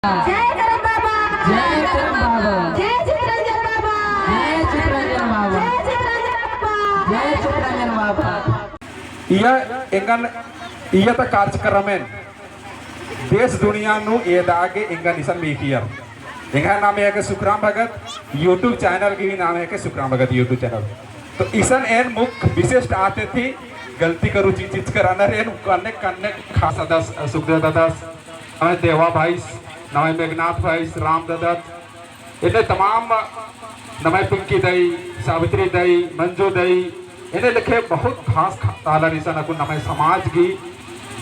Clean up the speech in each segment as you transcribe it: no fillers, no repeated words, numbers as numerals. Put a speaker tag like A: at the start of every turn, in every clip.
A: जय करम बाबा,
B: जय करम बाबा,
A: जय चित्रंजन बाबा,
B: जय चित्रंजन बाबा,
A: जय चित्रंजन बाबा,
B: जय चित्रंजन बाबा.
C: यह इंगन इयत कार्यक्रमें देश दुनिया नु एदागे इंगन इसन मीकियर इंगा नाम है के सुखराम भगत यूट्यूब चैनल की भी नाम है के सुखराम भगत यूट्यूब चैनल. तो इसन एन मुख्य विशिष्ट आते थी गलती करू चीज कराना रे कन्ने कन्ने खास दस सुखदेव ददस हमें देवा भाई नमय मेघनाथ भाई राम ददत इन्हें तमाम नमय पिंकी दई सावित्री दई मंजू दई इन्हें लिखे बहुत खास ताला निशन अकुन नमय समाज की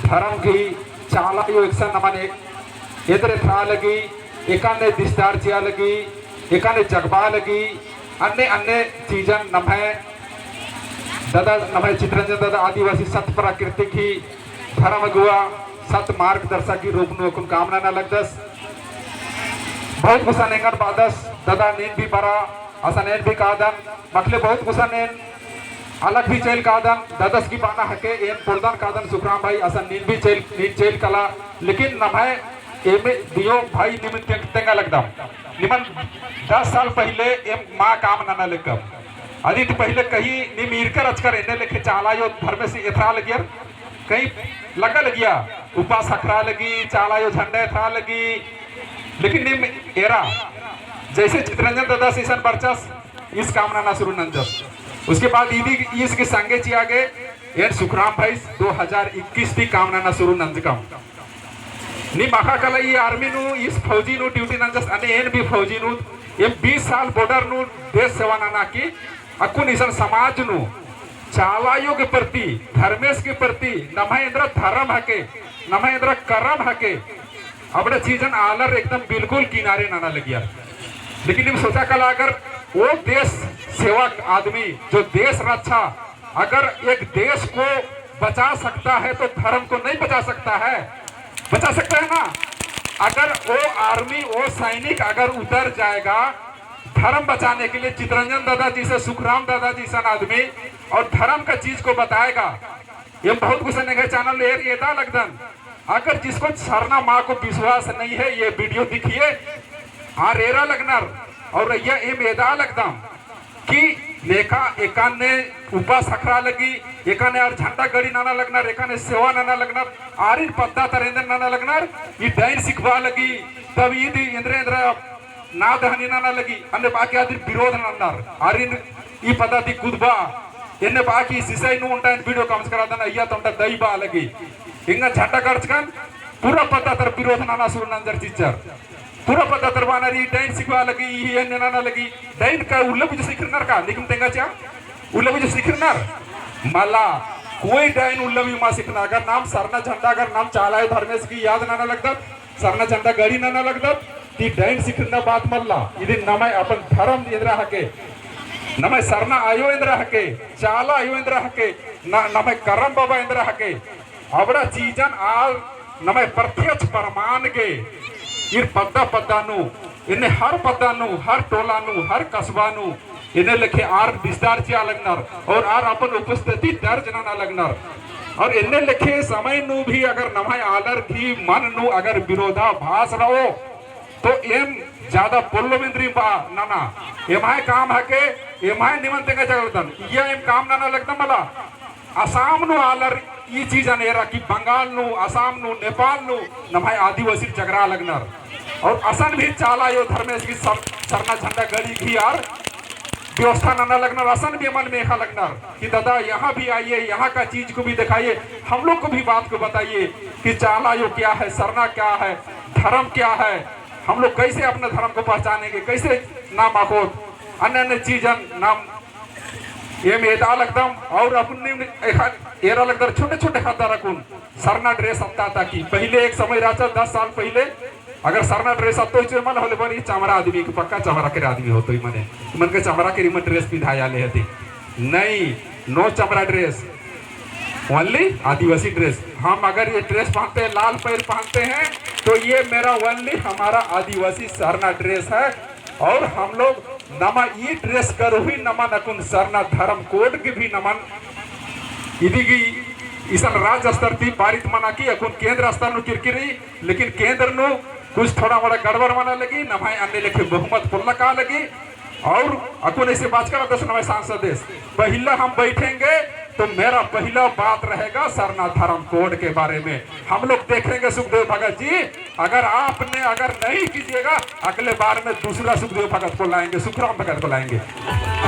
C: धर्म की चाला यो एकसन नमन एक इधर था लगी एकाने दिस्तार चिया लगी एकाने जगबा लगी अन्य अन्य चीजन नमय दादा नमय चित्रंजन दादा आदिवासी सत प्राकृतिक ही धर्म गुआ सत मार्गदर्शक की रूप नु कामना न लगदस बहुत गुस्सा नेकर बादस दादा नींद भी परा असा नेन भी कादन मखले बहुत गुस्सा नेन अलग भी चेल कादन दादस की पाना हके एन पुरदन कादन सुखराम भाई असा नींद भी चेल कला लेकिन नमय एमे दियो भाई निमित तेंगा लगदम निमन 10 साल पहले एम माँ काम न लेकर आदित्य पहले कहीं निमीर कर अचकर इन्हें लिखे चाला यो धर्म से एथरा लगियर कहीं लगा लगिया उपास हकरा लगी चाला यो झंडे था लगी लेकिन निम एरा जैसे चित्रंजन दादा सीसन बरचस इस कामना ना शुरू नंजस उसके बाद दीदी इसके संगे चिया गए ये सुखराम भाई 2021 की कामना ना शुरू नंजकम नी माखा कला ये आर्मी नु इस फौजी नु ड्यूटी नंजस अने एन भी फौजी नु ये 20 साल बॉर्डर नु देश सेवा ना की अकु निसन समाज नु चालायो के प्रति धर्मेश के प्रति नमहेंद्र धर्म हके नमहेंद्र करम हके अपने चीजन आलर एकदम बिल्कुल किनारे ना लगिया लेकिन सोचा कल अगर वो देश सेवक आदमी जो देश रक्षा अगर एक देश को बचा सकता है तो धर्म को नहीं बचा सकता है ना. अगर वो आर्मी वो सैनिक अगर उतर जाएगा धर्म बचाने के लिए चित्रंजन दादाजी से सुखराम दादाजी सन आदमी और धर्म का चीज को बताएगा ये बहुत कुछ नहीं चैनल ये लगदन अगर जिसको सरना माँ को विश्वास नहीं है ये वीडियो दिखिए हाँ रेरा लगनर और यह एदा लगदम कि लेखा एकान ने उपास हकरा लगी एकाने और झंडा गड़ी नाना लगनर एकाने सेवा नाना लगनर आरिन पद्दा तरेंद्र नाना लगनर ये डाइन सिखवा लगी तब ईद इंद्रेंद्र ना दहनी नाना लगी अन्य बाकी आदि विरोध नन्नर आरिन ई पद्धति कुदबा इन्हें बाकी सिसई नु उंटा वीडियो कम्स करा देना या तो दई बा लगी इंगा झंडा गड़चकन पूरा पता तर विरोध नाना सुर नंजर चिचर पूरा पता तर बानरी डाइन सिखवा लगी ये नाना लगी डाइन का उल्लभ जो सिखरनर का लेकिन तेंगा चा उल्लभ जो सिखरनर मला कोई डाइन उल्लभ मा सिखना अगर नाम सरना झंडा अगर नाम चालाय धर्मेश की याद नाना लगता सरना झंडा गड़ी नाना लगता ती डाइन सिखरना बात मल्ला इदी नमय अपन धर्म इंद्रा हके नमय सरना आयो इंद्रा हके चाला आयो इंद्रा हके नमय करम बाबा इंद्रा हके अबड़ा चीजन आल नमय प्रत्यक्ष प्रमाण के इर पद्दा पद्दानु इन्हें हर पद्दानु हर टोलानु हर कस्बानु इन्हें लिखे आर विस्तार चिया लगनर और आर अपन उपस्थिति दर्ज ना लगनर और इन्हें लिखे समय नु भी अगर नमय आलर की मन नु अगर विरोधाभास रहो तो एम ज्यादा पुल्लविंद्री बा नाना एमाय काम हके एमाय निमंत्रण का जगलतन ये एम काम नाना लगता मला असम नु आलर ये चीज अनेरा कि बंगाल नु असम नु नेपाल नु नमय आदिवासी जगरा लगनर और असन भी चाला यो धर्मेश की सरना झंडा गड़ी की यार व्यवस्था नाना लगनर असन भी मन में लगनर कि दादा यहाँ भी आइए यहाँ का चीज को भी दिखाइए हम लोग को भी बात को बताइए कि चाला यो क्या है सरना क्या है धर्म क्या है हम लोग कैसे अपने धर्म को पहचानेंगे कैसे नाम आखो अन्य अन्य चीजन नाम ये मेदा लगदम और अपने एरा लगदर छोटे छोटे खाता रखून सरना ड्रेस आता था कि पहले एक समय राजा 10 साल पहले अगर सरना ड्रेस आता तो मन होले बनी चमड़ा आदमी के पक्का चमड़ा के आदमी हो तो मने मन के चमड़ा के रिमन ड्रेस पिधाया ले हती नहीं नो चमड़ा ड्रेस ओनली आदिवासी ड्रेस हम अगर ये ड्रेस पहनते हैं लाल पैर पहनते हैं तो ये मेरा ओनली हमारा आदिवासी सरना ड्रेस है और हम लोग नमा ये ड्रेस करो ही नमन अकुन सरना धर्म कोड के भी नमन इदी की इसन राज्य स्तर थी पारित मना की अकुन केंद्र स्तर नु किरकिरी लेकिन केंद्र नु कुछ थोड़ा मोड़ा गड़बड़ माना लगी नमाय अन्य लेखे बहुमत पुल्ला का लगी और अकुन ऐसे बात करा दस नमाय सांसद देश पहला हम बैठेंगे तो मेरा पहला बात रहेगा सरना धर्म कोड के बारे में हम लोग देखेंगे सुखदेव भगत जी अगर आपने अगर नहीं कीजिएगा अगले बार में दूसरा सुखदेव भगत को लाएंगे सुखराम भगत को लाएंगे